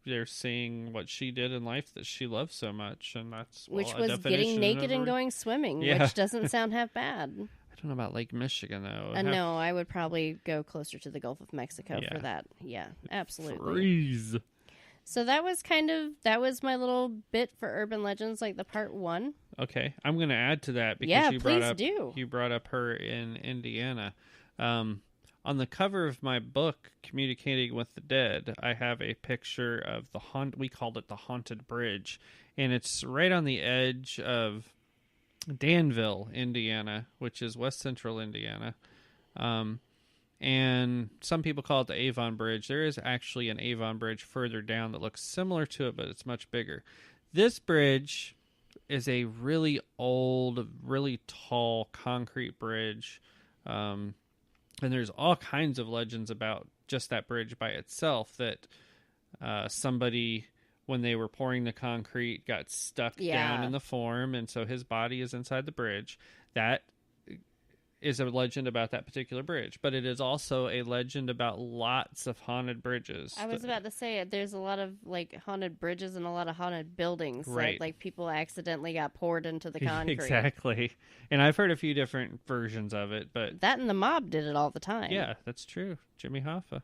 they're seeing what she did in life that she loved so much, and that's which was getting naked and going swimming, which doesn't sound half bad. I don't know about Lake Michigan though. No, I would probably go closer to the Gulf of Mexico for that. Yeah, absolutely. Freeze. So that was my little bit for urban legends, like the part 1. Okay, I'm going to add to that because you brought up her in Indiana. On the cover of my book, Communicating with the Dead, I have a picture of we called it the Haunted Bridge, and it's right on the edge of Danville, Indiana, which is west central Indiana. And some people call it the Avon Bridge. There is actually an Avon Bridge further down that looks similar to it, but it's much bigger. This bridge is a really old, really tall concrete bridge. And there's all kinds of legends about just that bridge by itself, that somebody, when they were pouring the concrete, got stuck down in the form, and so his body is inside the bridge. That is a legend about that particular bridge, but it is also a legend about lots of haunted bridges. I was about to say, there's a lot of like haunted bridges and a lot of haunted buildings right. that like people accidentally got poured into the concrete. Exactly. And I've heard a few different versions of it, but that and the Mob did it all the time. Yeah, that's true. Jimmy Hoffa.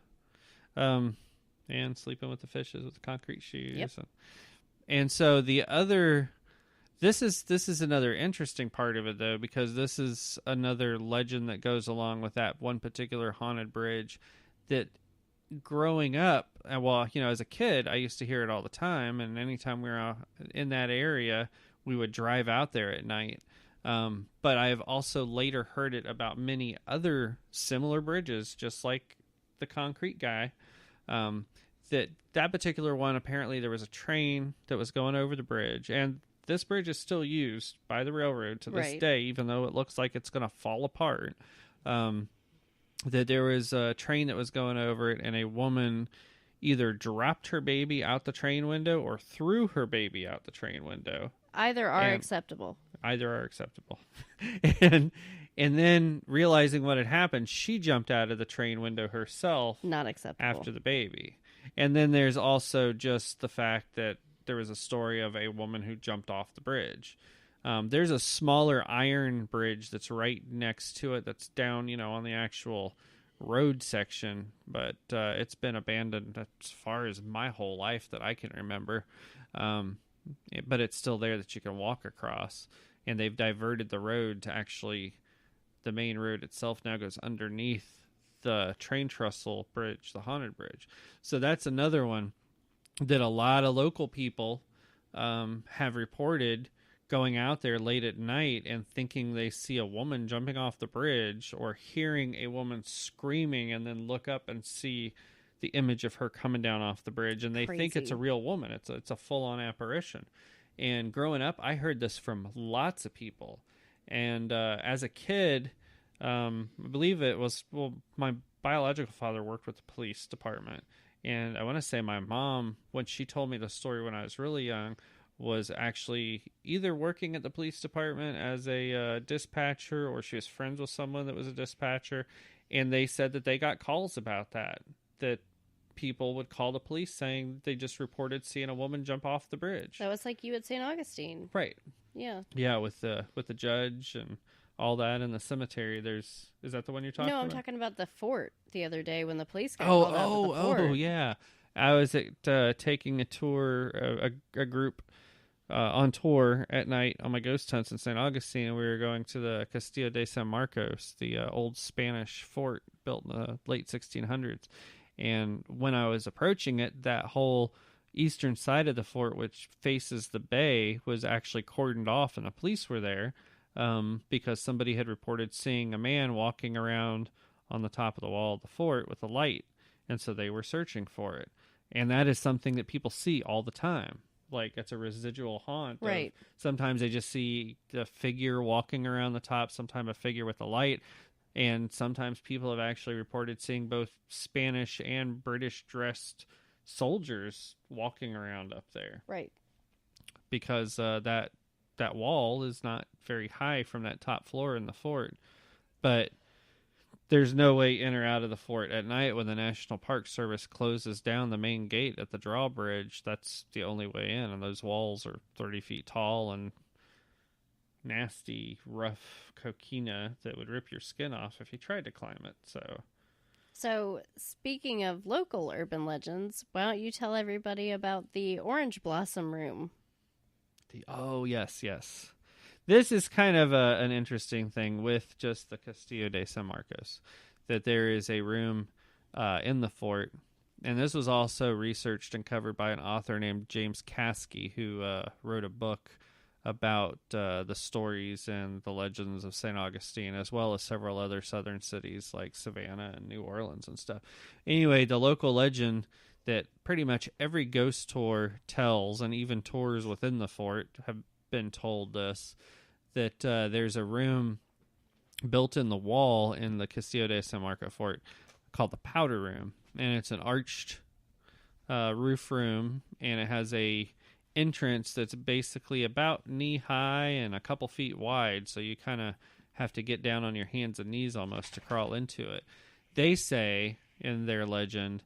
And Sleeping with the Fishes with the concrete shoes. Yep. And so the other, this is another interesting part of it, though, because this is another legend that goes along with that one particular haunted bridge that growing up, well, as a kid, I used to hear it all the time, and anytime we were in that area, we would drive out there at night. But I have also later heard it about many other similar bridges, just like the concrete guy. That particular one, apparently there was a train that was going over the bridge, and this bridge is still used by the railroad to this day, even though it looks like it's going to fall apart. That there was a train that was going over it, and a woman either dropped her baby out the train window or threw her baby out the train window. Either are acceptable. and then realizing what had happened, she jumped out of the train window herself. Not acceptable. After the baby. And then there's also just the fact that there was a story of a woman who jumped off the bridge. There's a smaller iron bridge that's right next to it that's down, on the actual road section, but it's been abandoned as far as my whole life that I can remember. But it's still there that you can walk across, and they've diverted the road to actually, the main road itself now goes underneath the train trestle bridge, the haunted bridge. So that's another one that a lot of local people have reported going out there late at night and thinking they see a woman jumping off the bridge, or hearing a woman screaming and then look up and see the image of her coming down off the bridge, and they think it's a real woman. It's a full-on apparition. And growing up, I heard this from lots of people. And as a kid, I believe it was, my biological father worked with the police department. And I want to say my mom, when she told me the story when I was really young, was actually either working at the police department as a dispatcher, or she was friends with someone that was a dispatcher. And they said that they got calls about that people would call the police saying they just reported seeing a woman jump off the bridge. That was like you at St. Augustine. Right. Yeah. Yeah, with the judge and all that in the cemetery. Is that the one you're talking about? No, I'm talking about the fort the other day when the police got called out to the fort. Oh, yeah. I was taking a tour, a group on tour at night on my ghost hunts in St. Augustine, and we were going to the Castillo de San Marcos, the old Spanish fort built in the late 1600s. And when I was approaching it, that whole eastern side of the fort, which faces the bay, was actually cordoned off, and the police were there because somebody had reported seeing a man walking around on the top of the wall of the fort with a light, and so they were searching for it. And that is something that people see all the time. Like, it's a residual haunt. Right. Sometimes they just see the figure walking around the top, sometimes a figure with a light. And sometimes people have actually reported seeing both Spanish and British dressed soldiers walking around up there. Right. Because that wall is not very high from that top floor in the fort. But there's no way in or out of the fort at night when the National Park Service closes down the main gate at the drawbridge. That's the only way in. And those walls are 30 feet tall and nasty, rough coquina that would rip your skin off if you tried to climb it. So speaking of local urban legends, why don't you tell everybody about the Orange Blossom Room? Yes. This is kind of an interesting thing with just the Castillo de San Marcos, that there is a room in the fort. And this was also researched and covered by an author named James Caskey, who wrote a book about the stories and the legends of St. Augustine, as well as several other southern cities like Savannah and New Orleans and stuff. Anyway, the local legend that pretty much every ghost tour tells, and even tours within the fort have been told this, that there's a room built in the wall in the Castillo de San Marco fort called the Powder Room, and it's an arched roof room, and it has a entrance that's basically about knee high and a couple feet wide, so you kind of have to get down on your hands and knees almost to crawl into it. They say in their legend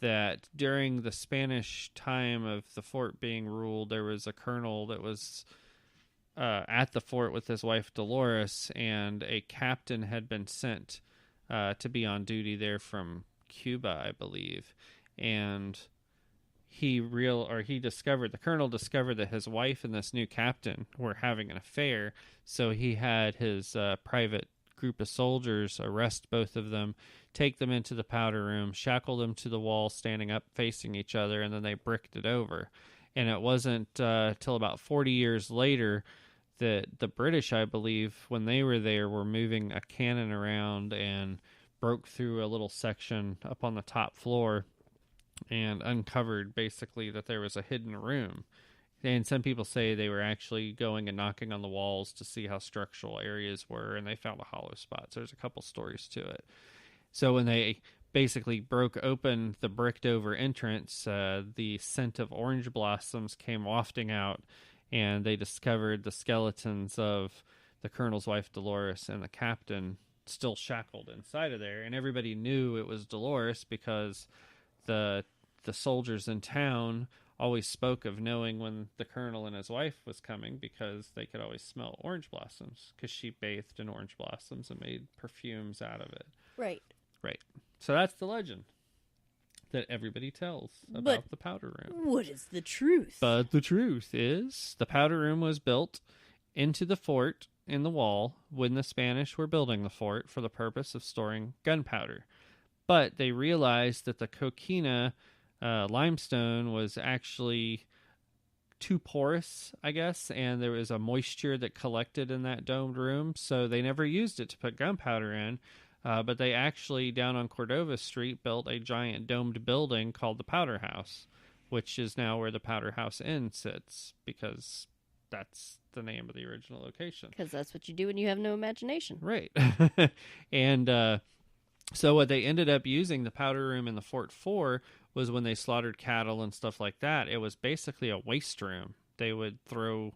that during the Spanish time of the fort being ruled, there was a colonel that was at the fort with his wife Dolores, and a captain had been sent to be on duty there from Cuba, I believe, and the colonel discovered that his wife and this new captain were having an affair, so he had his private group of soldiers arrest both of them, take them into the powder room, shackle them to the wall standing up facing each other, and then they bricked it over. And it wasn't till about 40 years later that the British, I believe, when they were there, were moving a cannon around and broke through a little section up on the top floor and uncovered basically that there was a hidden room. And some people say they were actually going and knocking on the walls to see how structural areas were, and they found a hollow spot. So there's a couple stories to it. So when they basically broke open the bricked over entrance, the scent of orange blossoms came wafting out, and they discovered the skeletons of the colonel's wife Dolores and the captain still shackled inside of there. And everybody knew it was Dolores because the soldiers in town always spoke of knowing when the colonel and his wife was coming, because they could always smell orange blossoms, because she bathed in orange blossoms and made perfumes out of it. Right. So that's the legend that everybody tells about the powder room. What is the truth? But the truth is the powder room was built into the fort in the wall when the Spanish were building the fort for the purpose of storing gunpowder. But they realized that the coquina limestone was actually too porous, I guess, and there was a moisture that collected in that domed room, so they never used it to put gunpowder in. But they actually, down on Cordova Street, built a giant domed building called the Powder House, which is now where the Powder House Inn sits, because that's the name of the original location. Because that's what you do when you have no imagination. Right. And so what they ended up using the powder room in the fort for was when they slaughtered cattle and stuff like that. It was basically a waste room. They would throw,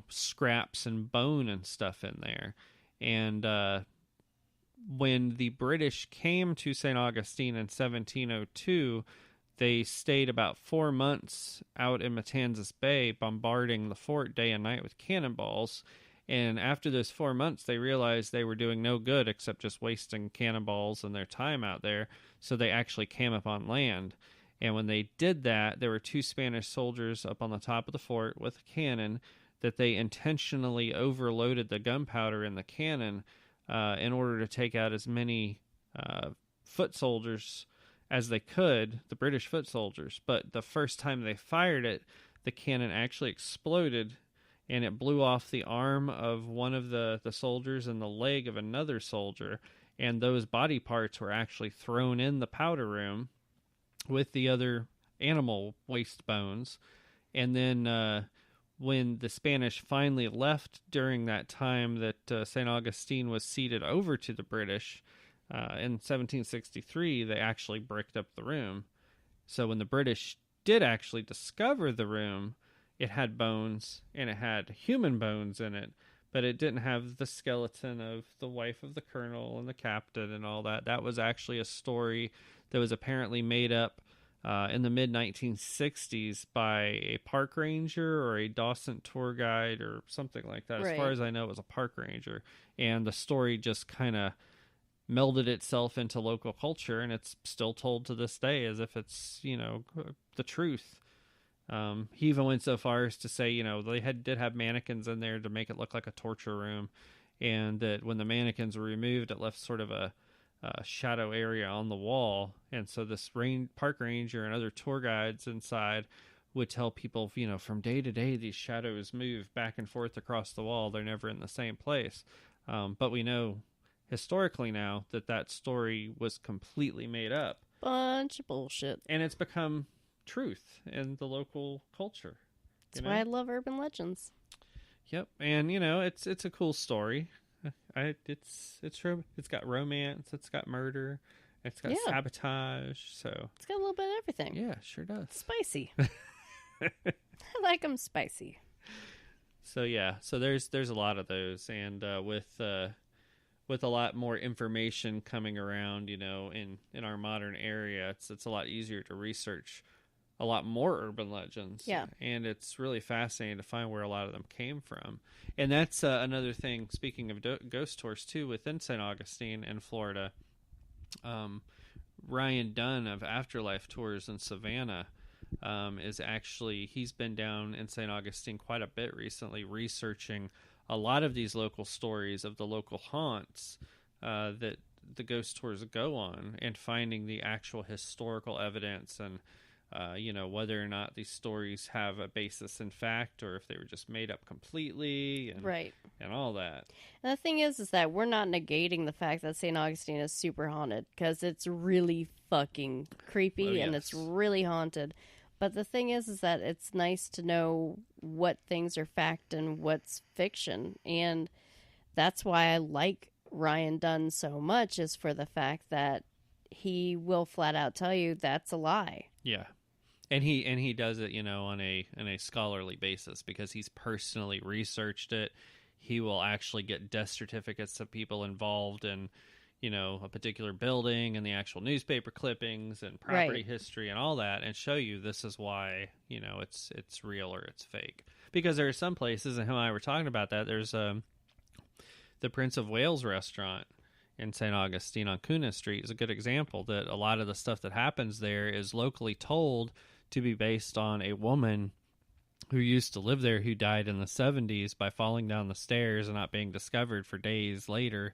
scraps and bone and stuff in there. And when the British came to St. Augustine in 1702, they stayed about 4 months out in Matanzas Bay, bombarding the fort day and night with cannonballs. And after those 4 months, they realized they were doing no good except just wasting cannonballs and their time out there. So they actually came up on land. And when they did that, there were 2 Spanish soldiers up on the top of the fort with a cannon that they intentionally overloaded the gunpowder in the cannon in order to take out as many foot soldiers as they could, the British foot soldiers. But the first time they fired it, the cannon actually exploded, and it blew off the arm of one of the soldiers and the leg of another soldier, and those body parts were actually thrown in the powder room with the other animal waste bones. And then when the Spanish finally left during that time that St. Augustine was ceded over to the British, in 1763, they actually bricked up the room. So when the British did actually discover the room, it had bones, and it had human bones in it, but it didn't have the skeleton of the wife of the colonel and the captain and all that. That was actually a story that was apparently made up in the mid-1960s by a park ranger or a Dawson tour guide or something like that. Right. As far as I know, it was a park ranger. And the story just kind of melded itself into local culture, and it's still told to this day as if it's, the truth. He even went so far as to say, they did have mannequins in there to make it look like a torture room, and that when the mannequins were removed, it left sort of a shadow area on the wall. And so this park ranger and other tour guides inside would tell people, from day to day, these shadows move back and forth across the wall. They're never in the same place. But we know historically now that story was completely made up. Bunch of bullshit. And it's become truth in the local culture. That's why I love urban legends. Yep, and it's a cool story. It's got romance, it's got murder, it's got sabotage. So it's got a little bit of everything. Yeah, sure does. Spicy. I like them spicy. So yeah, so there's a lot of those, and with a lot more information coming around, in our modern area, it's a lot easier to research a lot more urban legends. Yeah. And it's really fascinating to find where a lot of them came from. And that's another thing, speaking of ghost tours, too, within St. Augustine in Florida. Ryan Dunn of Afterlife Tours in Savannah he's been down in St. Augustine quite a bit recently, researching a lot of these local stories of the local haunts that the ghost tours go on, and finding the actual historical evidence and whether or not these stories have a basis in fact, or if they were just made up completely, and right, and all that. And the thing is that we're not negating the fact that St. Augustine is super haunted, because it's really fucking creepy and it's really haunted. But the thing is that it's nice to know what things are fact and what's fiction, and that's why I like Ryan Dunn so much, is for the fact that he will flat out tell you that's a lie. Yeah. And he does it, on a scholarly basis, because he's personally researched it. He will actually get death certificates of people involved in, a particular building, and the actual newspaper clippings and property history and all that, and show you this is why, it's real or it's fake. Because there are some places, and him and I were talking about that, there's the Prince of Wales restaurant in St. Augustine on Kuna Street is a good example, that a lot of the stuff that happens there is locally told to be based on a woman who used to live there, who died in the 70s by falling down the stairs and not being discovered for days later,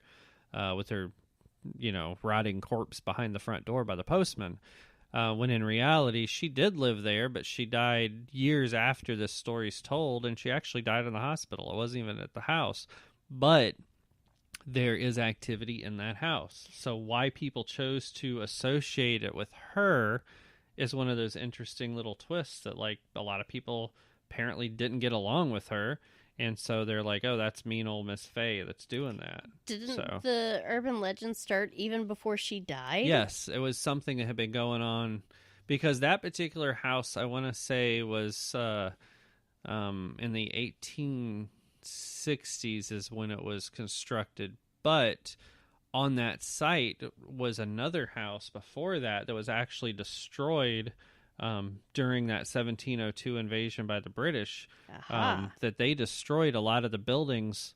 with her, rotting corpse behind the front door by the postman. When in reality, she did live there, but she died years after this story's told, and she actually died in the hospital. It wasn't even at the house. But there is activity in that house. So why people chose to associate it with her is one of those interesting little twists, that, like, a lot of people apparently didn't get along with her, and so they're like, oh, that's mean old Miss Fay that's doing that. Didn't the urban legend start even before she died? Yes, it was something that had been going on, because that particular house, I want to say, was in the 1860s is when it was constructed, but on that site was another house before that was actually destroyed during that 1702 invasion by the British. That they destroyed a lot of the buildings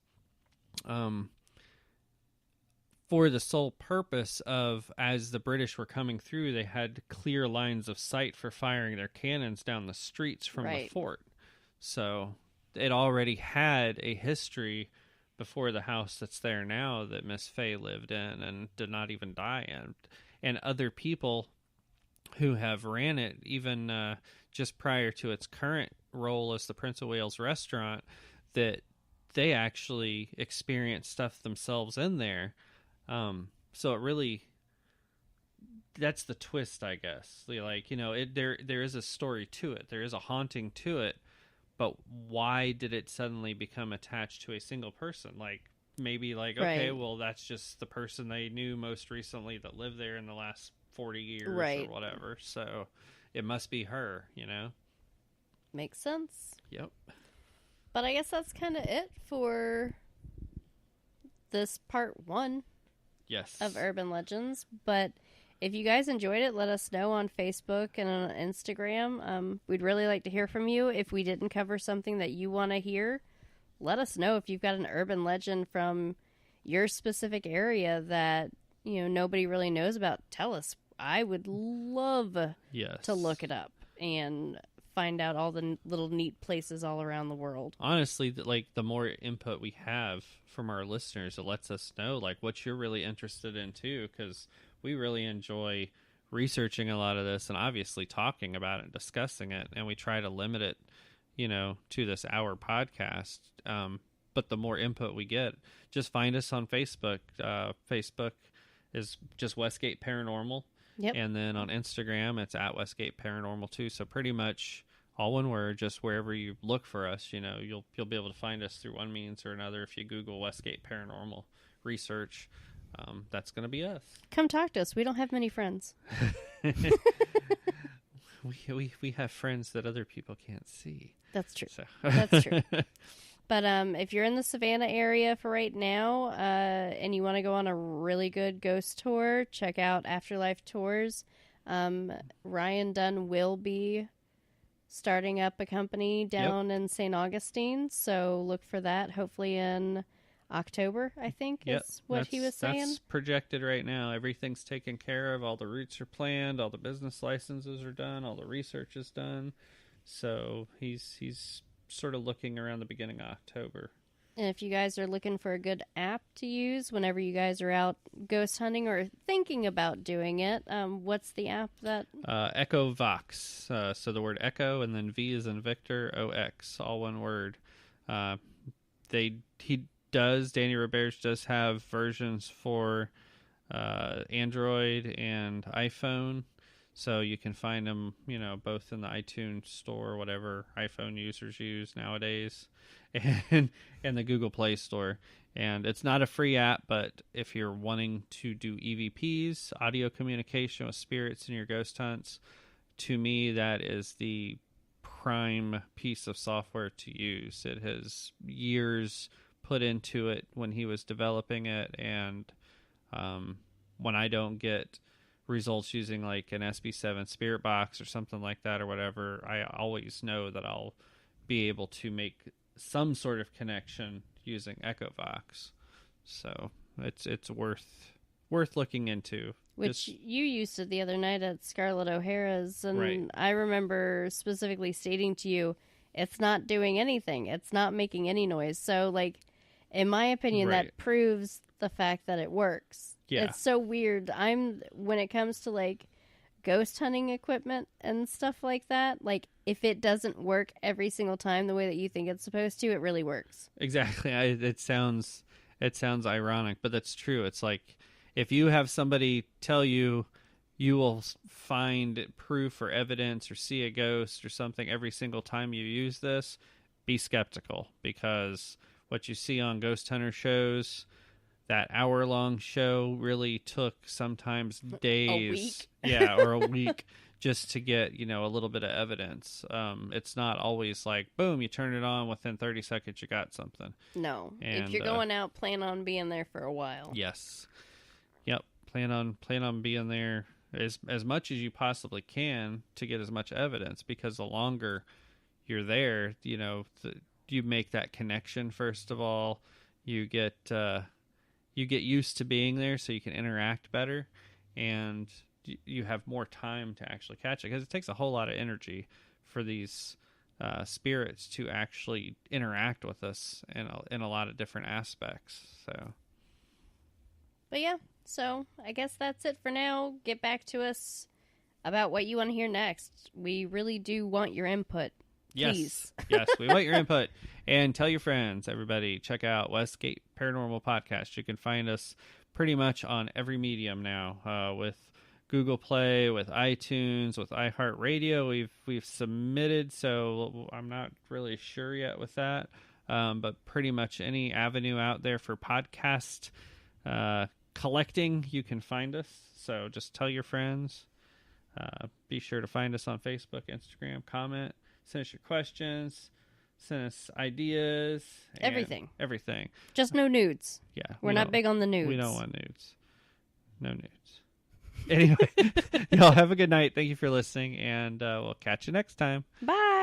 for the sole purpose of, as the British were coming through, they had clear lines of sight for firing their cannons down the streets from the fort. So it already had a history before the house that's there now that Miss Fay lived in and did not even die in. And other people who have ran it, even just prior to its current role as the Prince of Wales restaurant, that they actually experienced stuff themselves in there. So it really, that's the twist, I guess. Like, there is a story to it. There is a haunting to it. But why did it suddenly become attached to a single person? Like, maybe okay, well, that's just the person they knew most recently that lived there in the last 40 years or whatever. So it must be her, Makes sense. Yep. But I guess that's kind of it for this part 1 of Urban Legends. But if you guys enjoyed it, let us know on Facebook and on Instagram. We'd really like to hear from you. If we didn't cover something that you want to hear, let us know. If you've got an urban legend from your specific area that, nobody really knows about, tell us. I would love to look it up and find out all the little neat places all around the world. Honestly, the more input we have from our listeners, it lets us know, what you're really interested in, too, because we really enjoy researching a lot of this and obviously talking about it and discussing it. And we try to limit it, to this hour podcast. But the more input we get, just find us on Facebook. Facebook is just Westgate Paranormal. Yep. And then on Instagram, it's at Westgate Paranormal too. So pretty much all one word, just wherever you look for us, you'll be able to find us through one means or another. If you Google Westgate Paranormal Research, that's going to be us. Come talk to us. We don't have many friends. we have friends that other people can't see. That's true. So. That's true. But if you're in the Savannah area for right now, and you want to go on a really good ghost tour, check out Afterlife Tours. Ryan Dunn will be starting up a company down in St. Augustine, so look for that. Hopefully in October, I think, is what he was saying. That's projected right now. Everything's taken care of. All the routes are planned. All the business licenses are done. All the research is done. So he's sort of looking around the beginning of October. And if you guys are looking for a good app to use whenever you guys are out ghost hunting or thinking about doing it, what's the app that? Echo Vox. So the word Echo and then V as in Victor, OX, all one word. Danny Roberge does have versions for Android and iPhone. So you can find them, both in the iTunes store, whatever iPhone users use nowadays, and the Google Play Store. And it's not a free app, but if you're wanting to do EVPs, audio communication with spirits in your ghost hunts, to me, that is the prime piece of software to use. It has years put into it when he was developing it, and when I don't get results using like an SB7 Spirit Box or something like that or whatever, I always know that I'll be able to make some sort of connection using Echo Vox. So it's worth looking into. Which you used it the other night at Scarlett O'Hara's, and right. I remember specifically stating to you, it's not doing anything. It's not making any noise. So, like, in my opinion, right. that proves the fact that it works. Yeah. It's so weird. When it comes to, like, ghost hunting equipment and stuff like that, like, if it doesn't work every single time the way that you think it's supposed to, it really works. Exactly. It sounds ironic, but that's true. It's like, if you have somebody tell you you will find proof or evidence or see a ghost or something every single time you use this, be skeptical, because what you see on ghost hunter shows, that hour-long show really took sometimes days, a week. Yeah, or a week, just to get, a little bit of evidence. It's not always like, boom, you turn it on, within 30 seconds you got something. No. And, if you're going out, plan on being there for a while. Yes. Yep. Plan on being there as much as you possibly can to get as much evidence, because the longer you're there, you make that connection. First of all, you get used to being there, so you can interact better, and you have more time to actually catch it, because it takes a whole lot of energy for these spirits to actually interact with us in a lot of different aspects. So, but yeah, so I guess that's it for now. Get back to us about what you want to hear next. We really do want your input. Please. Yes, we want your input. And tell your friends, everybody, check out Westgate Paranormal Podcast. You can find us pretty much on every medium now, with Google Play, with iTunes, with iHeartRadio. We've submitted, so I'm not really sure yet with that. But pretty much any avenue out there for podcast collecting, you can find us. So just tell your friends. Be sure to find us on Facebook, Instagram, comment. Send us your questions. Send us ideas. Everything. Everything. Just no nudes. Yeah. We're not big on the nudes. We don't want nudes. No nudes. Anyway, y'all have a good night. Thank you for listening, and we'll catch you next time. Bye.